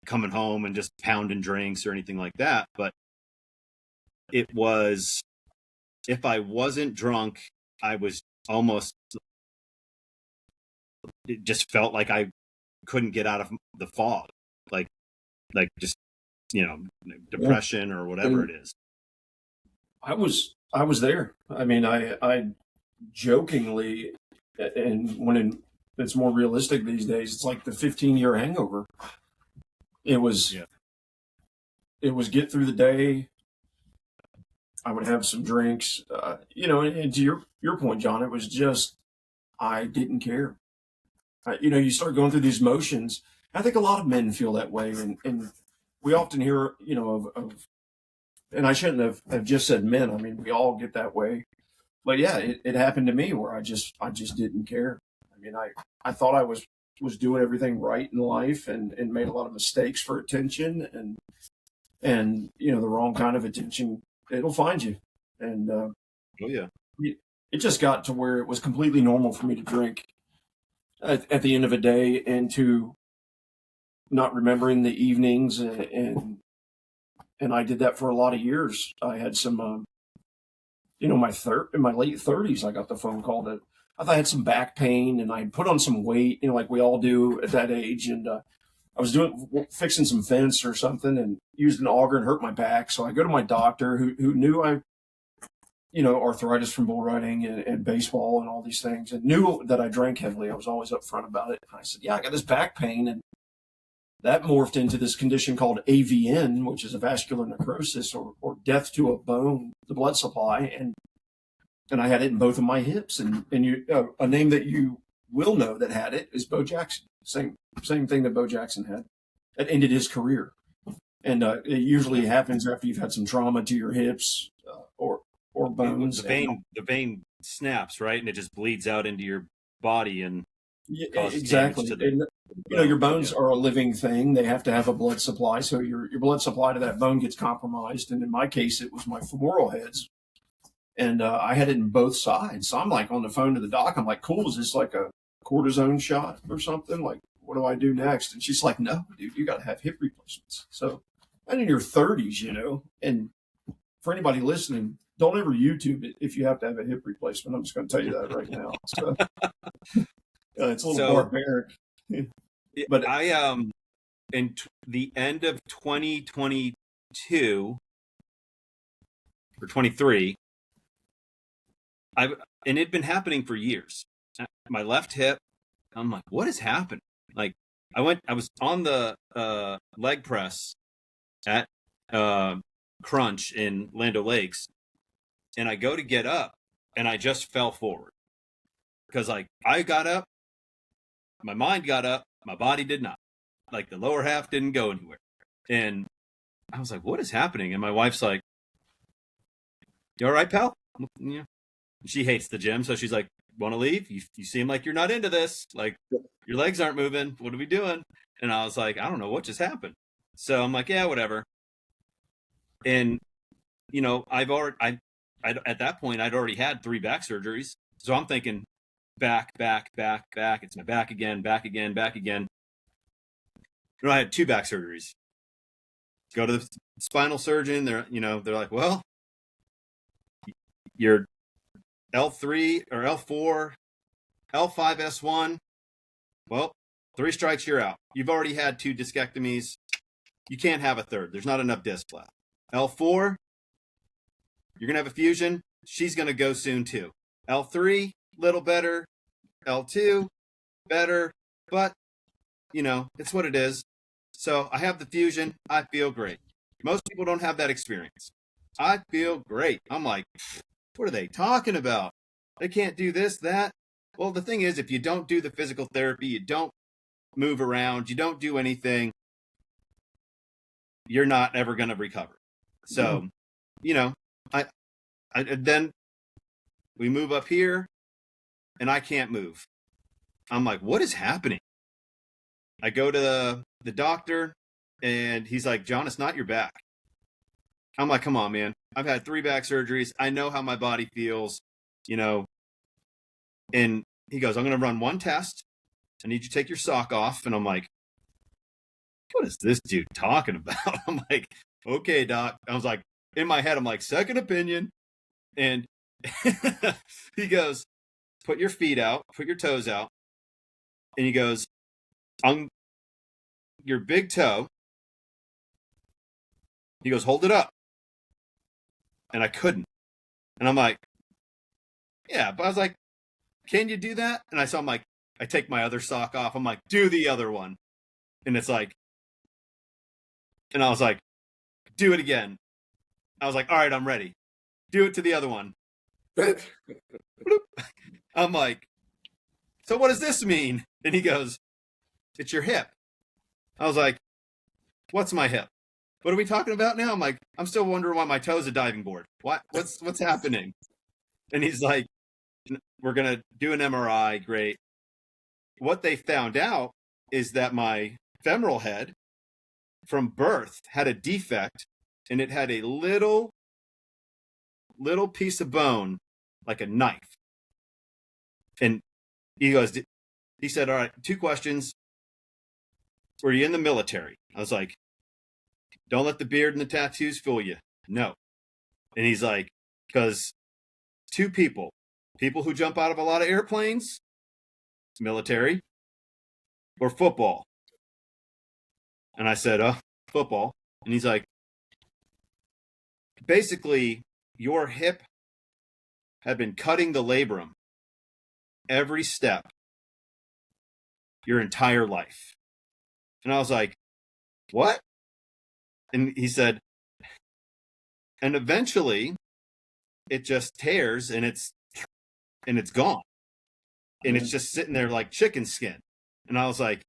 coming home and just pounding drinks or anything like that. But it was, if I wasn't drunk, I was almost, it just felt like I couldn't get out of the fog, like just, depression or whatever it is. I was there. I mean, I jokingly, and when it's more realistic these days, it's like the 15-year hangover. It was get through the day. I would have some drinks, and to your point, John, it was just, I didn't care. You start going through these motions. I think a lot of men feel that way. And we often hear, of and I shouldn't have just said men. I mean, we all get that way. But yeah, it happened to me where I just didn't care. I mean, I thought I was doing everything right in life and made a lot of mistakes for attention and the wrong kind of attention, it'll find you. And oh yeah, it just got to where it was completely normal for me to drink at the end of a day and to not remembering the evenings and I did that for a lot of years. I had some, in my late 30s, I got the phone call that I had some back pain and I had put on some weight, like we all do at that age. And I was fixing some fence or something and used an auger and hurt my back. So I go to my doctor who knew I, arthritis from bull riding and baseball and all these things, and knew that I drank heavily. I was always upfront about it. And I said, yeah, I got this back pain. And that morphed into this condition called AVN, which is a vascular necrosis or death to a bone, the blood supply. And I had it in both of my hips. And a name that you will know that had it is Bo Jackson. Same thing that Bo Jackson had. That ended his career. And it usually happens after you've had some trauma to your hips or bones. The vein snaps, right? And it just bleeds out into your body. And cause exactly. damage to And, your bones are a living thing. They have to have a blood supply. So your blood supply to that bone gets compromised. And in my case, it was my femoral heads. And I had it in both sides. So I'm like on the phone to the doc. I'm like, cool, is this like a cortisone shot or something? Like, what do I do next? And she's like, no, dude, you got to have hip replacements. So, and in your 30s, and for anybody listening, don't ever YouTube it if you have to have a hip replacement. I'm just going to tell you that right now. So, it's a little barbaric. But in the end of 2022 or 23, and it'd been happening for years. My left hip, I'm like, what is happening? Like, I was on the leg press at Crunch in Land O'Lakes, and I go to get up, and I just fell forward because like I got up, my mind got up, my body did not. Like the lower half didn't go anywhere, and I was like, what is happening? And my wife's like, you all right, pal? Yeah. She hates the gym, so she's like, want to leave? You seem like you're not into this. Like, your legs aren't moving. What are we doing? And I was like, I don't know what just happened. So I'm like, yeah, whatever. And at that point I'd already had 3 back surgeries, so I'm thinking back. It's my back again. I had 2 back surgeries. Go to the spinal surgeon. They're like, well, you're L3 or L4, L5S1. Well, 3 strikes, you're out. You've already had 2 discectomies. You can't have a third. There's not enough disc left. L4, you're going to have a fusion. She's going to go soon too. L3, little better. L2, better. But, it's what it is. So I have the fusion. I feel great. Most people don't have that experience. I feel great. I'm like, what are they talking about? They can't do this, that. Well, the thing is, if you don't do the physical therapy, you don't move around, you don't do anything, you're not ever going to recover. So, I then we move up here and I can't move. I'm like, what is happening? I go to the doctor and he's like, John, it's not your back. I'm like, come on, man. I've had 3 back surgeries. I know how my body feels, and he goes, I'm going to run 1 test. I need you to take your sock off. And I'm like, what is this dude talking about? I'm like, okay, doc. I was like, in my head, I'm like, second opinion. And he goes, put your feet out, put your toes out. And he goes, on your big toe. He goes, hold it up. And I couldn't. And I'm like, yeah. But I was like, can you do that? And I'm like, I take my other sock off. I'm like, do the other one. And it's like, and I was like, do it again. I was like, all right, I'm ready. Do it to the other one. I'm like, so what does this mean? And he goes, it's your hip. I was like, what's my hip? What are we talking about now? I'm like, I'm still wondering why my toe's a diving board. What's happening? And he's like, we're going to do an MRI. Great. What they found out is that my femoral head from birth had a defect, and it had a little piece of bone, like a knife. And he said, all right, 2 questions. Were you in the military? I was like, don't let the beard and the tattoos fool you. No. And he's like, because 2 people who jump out of a lot of airplanes, military, or football. And I said, football. And he's like, basically, your hip had been cutting the labrum every step your entire life. And I was like, what? And he said, and eventually it just tears and it's gone. And it's just sitting there like chicken skin. And I was like,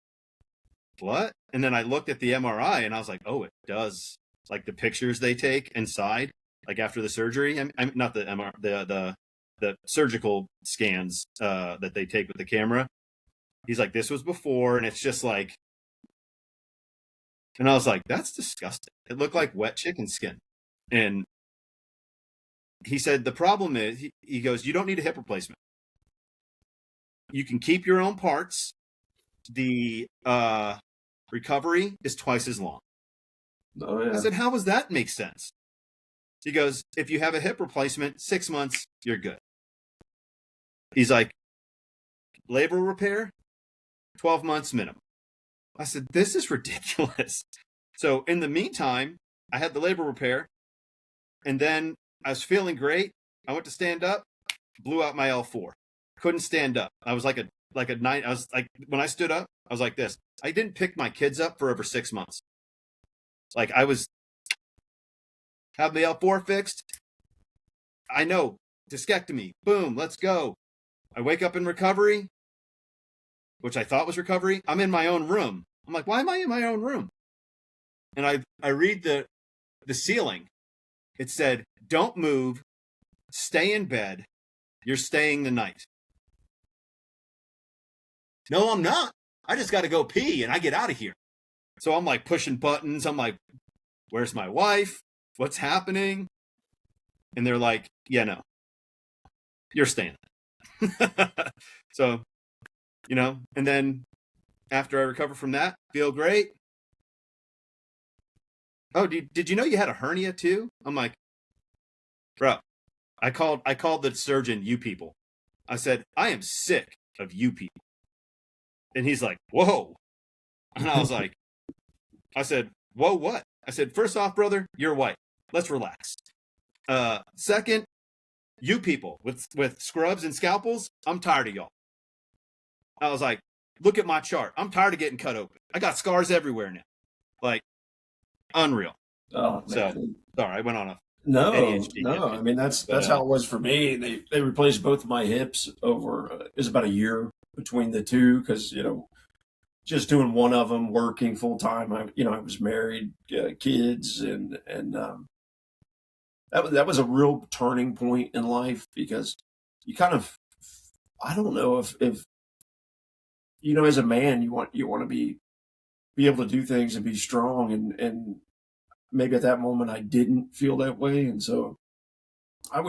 what? And then I looked at the MRI and I was like, oh, it does. Like the pictures they take inside, like after the surgery. I'm not the MRI, the surgical scans that they take with the camera. He's like, this was before, and it's just like, and I was like, that's disgusting. It looked like wet chicken skin. And he said, the problem is, he goes, you don't need a hip replacement. You can keep your own parts. The recovery is twice as long. Oh, yeah. I said, how does that make sense? He goes, if you have a hip replacement, 6 months, you're good. He's like, labral repair, 12 months minimum. I said, this is ridiculous. So in the meantime, I had the labral repair, and then I was feeling great. I went to stand up, blew out my L4. Couldn't stand up. I was like a 9. I was like, when I stood up, I was like this. I didn't pick my kids up for over 6 months. Like I was, have the L4 fixed. I know, discectomy, boom, let's go. I wake up in recovery, which I thought was recovery. I'm in my own room. I'm like, why am I in my own room? And I read the ceiling. It said, don't move, stay in bed. You're staying the night. No, I'm not. I just got to go pee and I get out of here. So I'm like pushing buttons. I'm like, where's my wife? What's happening? And they're like, yeah, no, you're staying. So, you know, and then after I recover from that, feel great. Oh, did you know you had a hernia too? I'm like, bro, I called the surgeon, you people. I said, I am sick of you people. And he's like, whoa. And I was like, I said, whoa, what? I said, first off, brother, you're white. Let's relax. Second, you people with scrubs and scalpels, I'm tired of y'all. I was like, look at my chart. I'm tired of getting cut open. I got scars everywhere now. Like, unreal. Oh, so, sorry, I went on a no. ADHD. I mean, that's how it was for me. They replaced both of my hips over, it was about a year between the two because, you know, just doing one of them, working full time. I was married, kids, and that was a real turning point in life because you kind of, I don't know if you know, as a man, you want to be able to do things and be strong, and maybe at that moment I didn't feel that way, and so I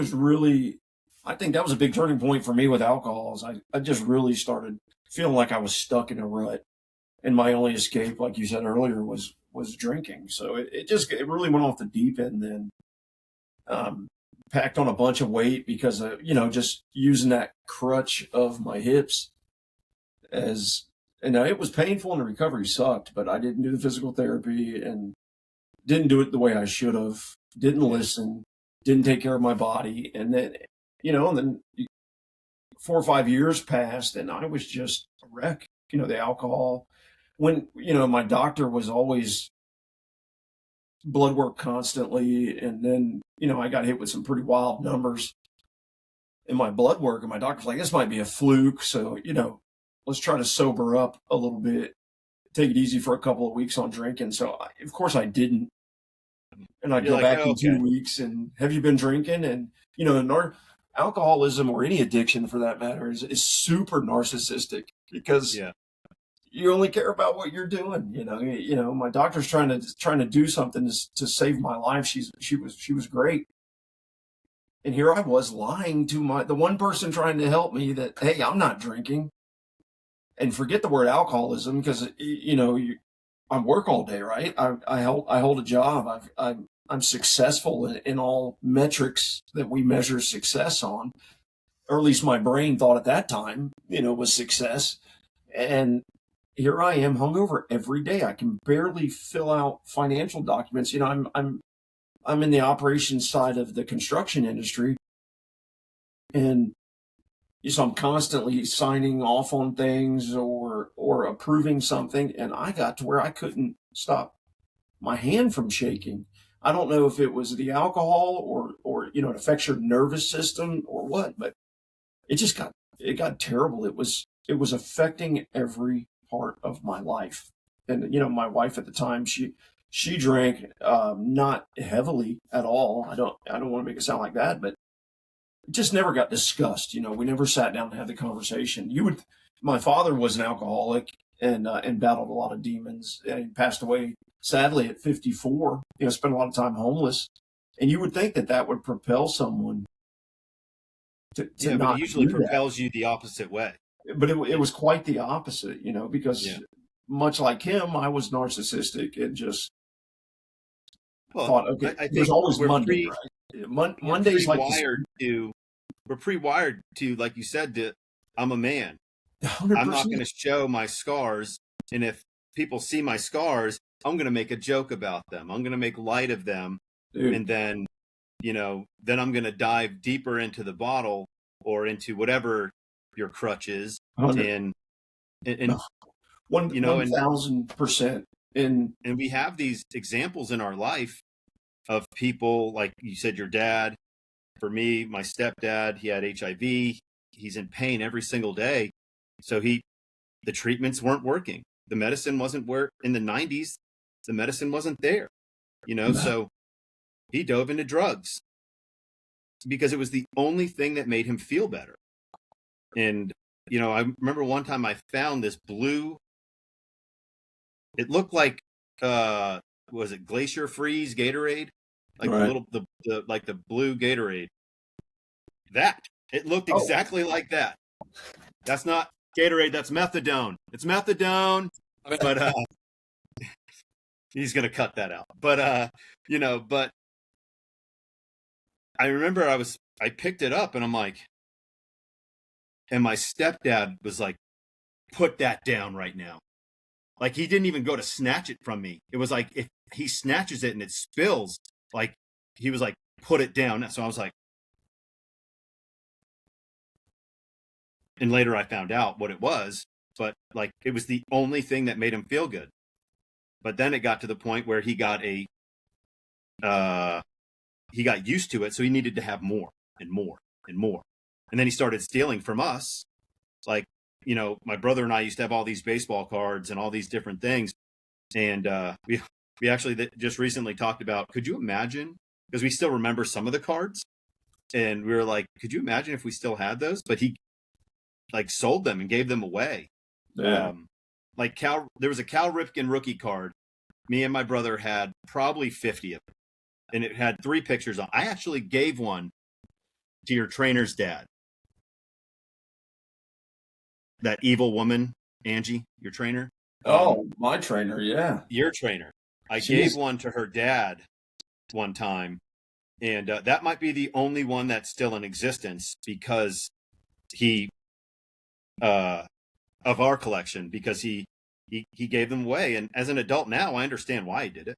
think that was a big turning point for me with alcohol. I just really started feeling like I was stuck in a rut, and my only escape, like you said earlier, was drinking. So it really went off the deep end then. Packed on a bunch of weight because of, you know, just using that crutch of my hips and it was painful and the recovery sucked, but I didn't do the physical therapy and didn't do it the way I should have, didn't listen, didn't take care of my body. And then, you know, and then 4 or 5 years passed and I was just a wreck. You know, the alcohol, when, you know, my doctor was always blood work constantly. And then, you know, I got hit with some pretty wild numbers in my blood work. And my doctor's like, this might be a fluke. So, you know, let's try to sober up a little bit, take it easy for a couple of weeks on drinking. So, of course, I didn't. And I'd go back in 2 weeks and have you been drinking? And, you know, alcoholism or any addiction for that matter is super narcissistic because you only care about what you're doing. You know, my doctor's trying to do something to save my life. She was great. And here I was lying to the one person trying to help me that, hey, I'm not drinking. And forget the word alcoholism because, you know, I work all day, right? I hold a job. I'm successful in all metrics that we measure success on, or at least my brain thought at that time, you know, was success. And here I am hungover every day. I can barely fill out financial documents. You know, I'm in the operations side of the construction industry, and so I'm constantly signing off on things or approving something, and I got to where I couldn't stop my hand from shaking. I don't know if it was the alcohol or you know, it affects your nervous system or what, but it got terrible. It was affecting every part of my life. And, you know, my wife at the time, she drank, not heavily at all. I don't want to make it sound like that, but it just never got discussed. You know, we never sat down and had the conversation. You my father was an alcoholic and battled a lot of demons, and he passed away sadly at 54. Spent a lot of time homeless, and you would think that would propel someone to but not it usually do propels that. you the opposite way. But it was quite the opposite, because much like him, I was narcissistic and just thought, okay, I think there's always Monday, right? Monday's like we're pre-wired to, like you said, I'm a man. 100%. I'm not going to show my scars, and if people see my scars, I'm going to make a joke about them. I'm going to make light of them, Dude. And then, then I'm going to dive deeper into the bottle or into whatever your crutch is, 100. and 1,000%. And we have these examples in our life of people, like you said, your dad. For me, my stepdad, he had HIV. He's in pain every single day. So the treatments weren't working. The medicine wasn't in the 90s. The medicine wasn't there, No. So he dove into drugs because it was the only thing that made him feel better. And, I remember one time I found this blue, it looked like, was it Glacier Freeze Gatorade? Like right. the blue Gatorade. It looked exactly like that. That's not Gatorade, that's methadone. It's methadone. But he's gonna cut that out. But but I remember I picked it up and I'm like, and my stepdad was like, put that down right now. Like, he didn't even go to snatch it from me. It was like, if he snatches it and it spills, like, he was like, put it down. So I was like, and later I found out what it was, but like, it was the only thing that made him feel good. But then it got to the point where he got used to it. So he needed to have more and more and more. And then he started stealing from us. Like, my brother and I used to have all these baseball cards and all these different things. And we actually just recently talked about, could you imagine, because we still remember some of the cards, and we were like, could you imagine if we still had those? But he like sold them and gave them away. Yeah. There was a Cal Ripken rookie card. Me and my brother had probably 50 of them, and it had 3 pictures on. I actually gave one to your trainer's dad. That evil woman, Angie, your trainer. Oh, my trainer, yeah. Your trainer. I gave one to her dad one time, and that might be the only one that's still in existence because he, of our collection, because he gave them away. And as an adult now, I understand why he did it.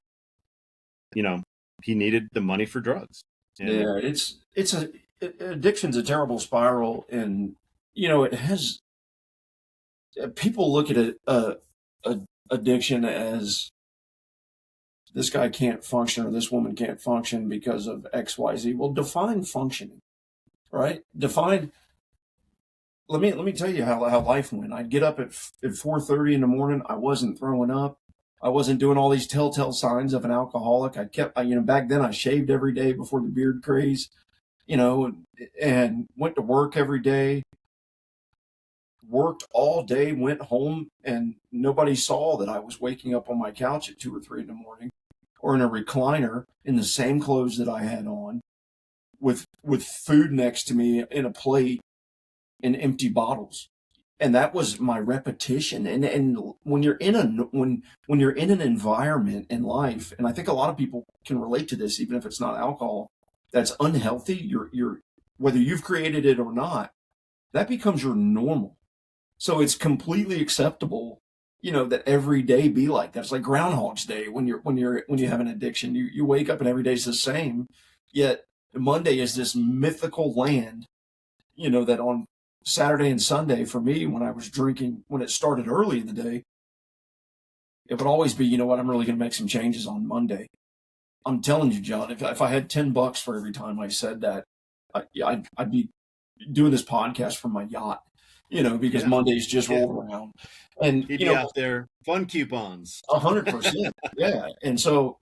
He needed the money for drugs. And addiction's a terrible spiral, and it has. People look at addiction as this guy can't function or this woman can't function because of X, Y, Z. Well, define functioning, right? Define. Let me tell you how life went. I'd get up at 4:30 in the morning. I wasn't throwing up. I wasn't doing all these telltale signs of an alcoholic. Back then I shaved every day before the beard craze, and went to work every day. Worked all day, went home, and nobody saw that I was waking up on my couch at 2 or 3 in the morning, or in a recliner in the same clothes that I had on, with food next to me in a plate and empty bottles. And that was my repetition. And when you're when you're in an environment in life, and I think a lot of people can relate to this, even if it's not alcohol, that's unhealthy, you're whether you've created it or not, that becomes your normal. So it's completely acceptable, that every day be like that. It's like Groundhog's Day when you have an addiction. You wake up and every day's the same. Yet Monday is this mythical land, that on Saturday and Sunday for me, when I was drinking, when it started early in the day, it would always be, I'm really going to make some changes on Monday. I'm telling you, John, if I had $10 for every time I said that, I'd be doing this podcast from my yacht. Because Mondays just rolled around, and he'd be out there, fun coupons. 100%, yeah. And so,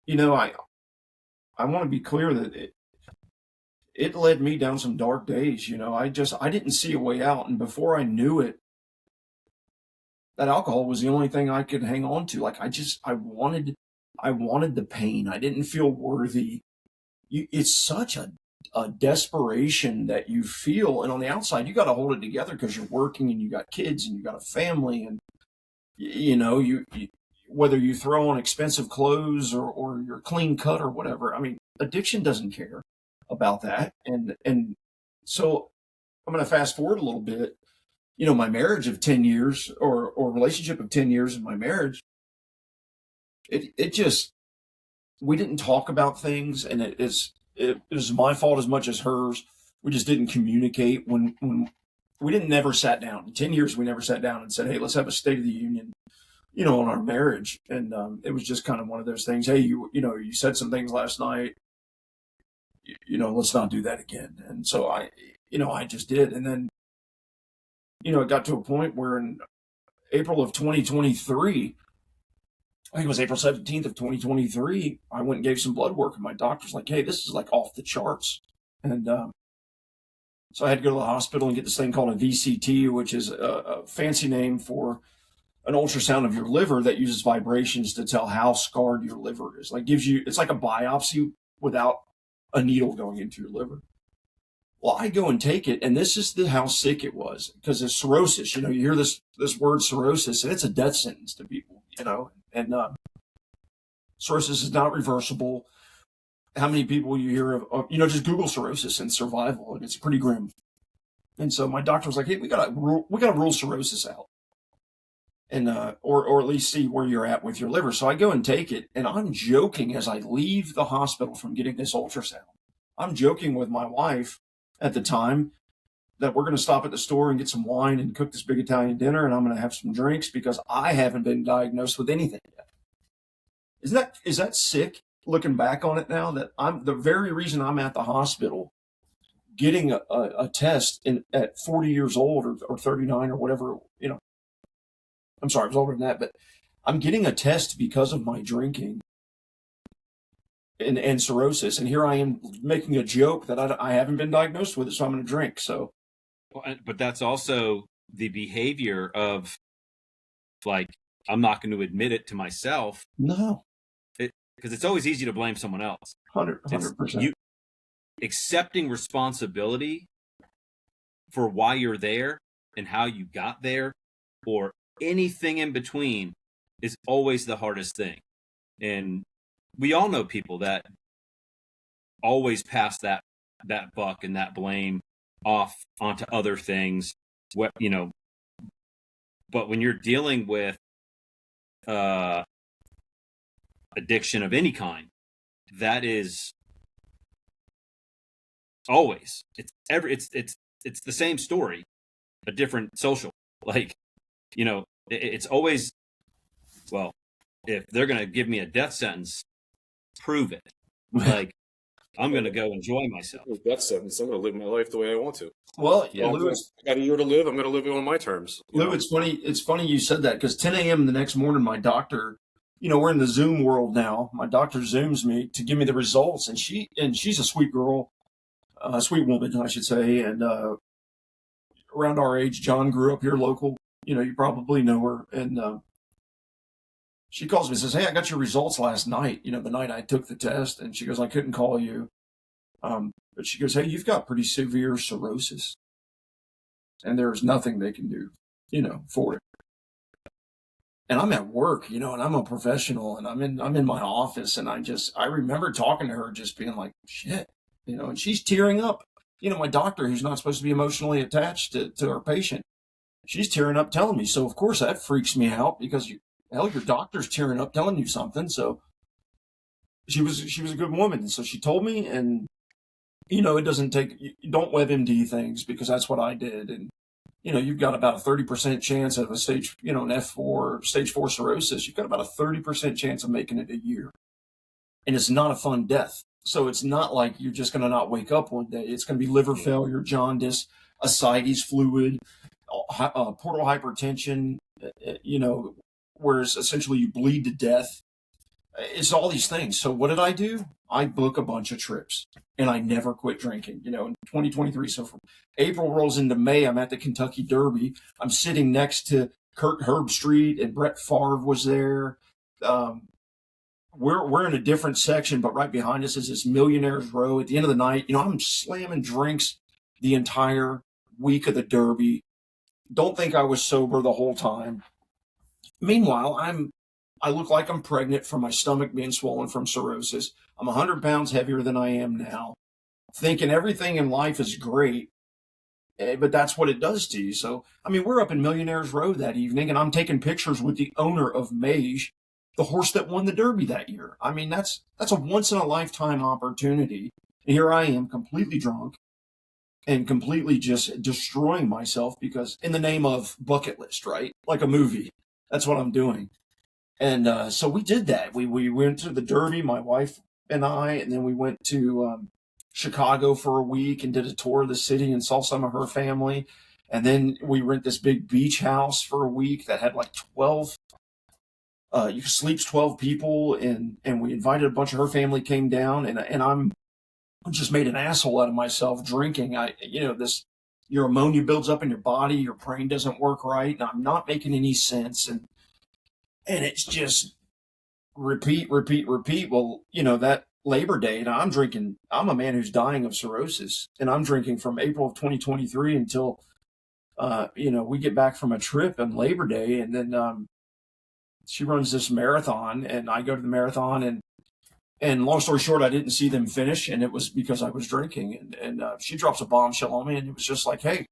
I want to be clear that it led me down some dark days. I didn't see a way out. And before I knew it, that alcohol was the only thing I could hang on to. Like I wanted the pain. I didn't feel worthy. It's such a desperation that you feel. And on the outside, you got to hold it together because you're working and you got kids and you got a family. And, you whether you throw on expensive clothes or you're clean cut or whatever. I mean, addiction doesn't care about that. And so I'm going to fast forward a little bit. My marriage of 10 years or relationship of 10 years in my marriage, it just, we didn't talk about things, and it was my fault as much as hers. We just didn't communicate when we never sat down. In 10 years, we never sat down and said, hey, let's have a State of the Union, on our marriage. And it was just kind of one of those things. Hey, you said some things last night, let's not do that again. And so I just did. And then, it got to a point where in April of 2023, I think it was April 17th of 2023, I went and gave some blood work, and my doctor's like, hey, this is like off the charts. And so I had to go to the hospital and get this thing called a VCT, which is a fancy name for an ultrasound of your liver that uses vibrations to tell how scarred your liver is. Like it's like a biopsy without a needle going into your liver. Well, I go and take it, and this is how sick it was, because it's cirrhosis. You hear this word cirrhosis, and it's a death sentence to people, and cirrhosis is not reversible. How many people you hear of, just Google cirrhosis and survival, and it's pretty grim. And so my doctor was like, hey, we gotta rule cirrhosis out, and or at least see where you're at with your liver. So I go and take it, and I'm joking as I leave the hospital from getting this ultrasound. I'm joking with my wife at the time that we're going to stop at the store and get some wine and cook this big Italian dinner, and I'm going to have some drinks because I haven't been diagnosed with anything yet. Is that sick looking back on it now, that I'm the very reason I'm at the hospital getting a test at 40 years old or 39 or whatever, I'm sorry, I was older than that, but I'm getting a test because of my drinking and cirrhosis. And here I am making a joke that I haven't been diagnosed with it, so I'm going to drink. So, but that's also the behavior of, like, I'm not going to admit it to myself. No. Because it's always easy to blame someone else. 100%. You accepting responsibility for why you're there and how you got there, or anything in between, is always the hardest thing. And we all know people that always pass that buck and that blame off onto other things. But when you're dealing with addiction of any kind, that is always, it's the same story, a different social. Like, it's always, well, if they're going to give me a death sentence, prove it. Like, I'm going to go enjoy myself. Death sentence. I'm going to live my life the way I want to. Well, yeah, Lou, I got a year to live. I'm going to live it on my terms. Lou, it's funny. It's funny you said that, because 10 a.m. the next morning, my doctor, we're in the Zoom world now. My doctor Zooms me to give me the results, and she's a sweet girl, a sweet woman, I should say, and around our age. John grew up here local. You probably know her, and she calls me and says, hey, I got your results last night, the night I took the test. And she goes, I couldn't call you. But she goes, hey, you've got pretty severe cirrhosis, and there's nothing they can do, for it. And I'm at work, and I'm a professional, and I'm in my office, and I remember talking to her just being like, shit, and she's tearing up. My doctor, who's not supposed to be emotionally attached to her patient, she's tearing up telling me. So of course that freaks me out, because your doctor's tearing up telling you something. So she was a good woman. So she told me, and it doesn't take, don't WebMD things, because that's what I did. And you've got about a 30% chance of a stage, an F4, stage 4 cirrhosis. You've got about a 30% chance of making it a year. And it's not a fun death. So it's not like you're just going to not wake up one day. It's going to be liver failure, jaundice, ascites fluid, portal hypertension, whereas essentially you bleed to death. It's all these things. So what did I do? I book a bunch of trips, and I never quit drinking, in 2023. So from April rolls into May, I'm at the Kentucky Derby. I'm sitting next to Kurt Herbstreit, and Brett Favre was there. We're in a different section, but right behind us is this Millionaires Row. At the end of the night, I'm slamming drinks the entire week of the Derby. Don't think I was sober the whole time. Meanwhile, I look like I'm pregnant from my stomach being swollen from cirrhosis. I'm 100 pounds heavier than I am now, thinking everything in life is great, but that's what it does to you. So, we're up in Millionaires Row that evening, and I'm taking pictures with the owner of Mage, the horse that won the Derby that year. That's a once-in-a-lifetime opportunity. And here I am, completely drunk and completely just destroying myself because in the name of bucket list, right? Like a movie. That's what I'm doing. And so we did that. We went to the Derby, my wife and I, and then we went to Chicago for a week and did a tour of the city and saw some of her family. And then we rent this big beach house for a week that had like 12, you could sleep 12 people. And we invited a bunch of her family came down, and I'm just made an asshole out of myself drinking. Your ammonia builds up in your body, your brain doesn't work right, and I'm not making any sense. And it's just repeat. Well, that Labor Day, and I'm drinking. I'm a man who's dying of cirrhosis, and I'm drinking from April of 2023 until, we get back from a trip on Labor Day, and then she runs this marathon, and I go to the marathon, and long story short, I didn't see them finish, and it was because I was drinking, and she drops a bombshell on me, and it was just like, hey,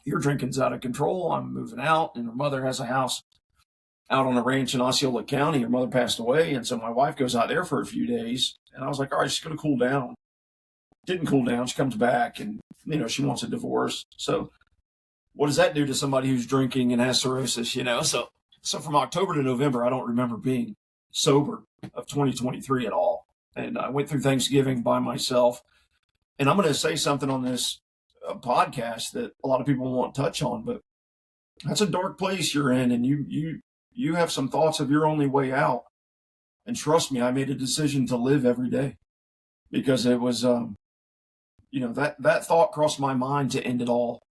your drinking's out of control. I'm moving out, and her mother has a house out on a ranch in Osceola County. Her mother passed away, and so my wife goes out there for a few days, and I was like, all right, she's going to cool down. Didn't cool down. She comes back, and, she wants a divorce. So what does that do to somebody who's drinking and has cirrhosis, So from October to November, I don't remember being sober of 2023 at all. And I went through Thanksgiving by myself. And I'm going to say something on this podcast that a lot of people won't touch on, but that's a dark place you're in, and you have some thoughts of your only way out. And trust me, I made a decision to live every day because it was, that thought crossed my mind to end it all.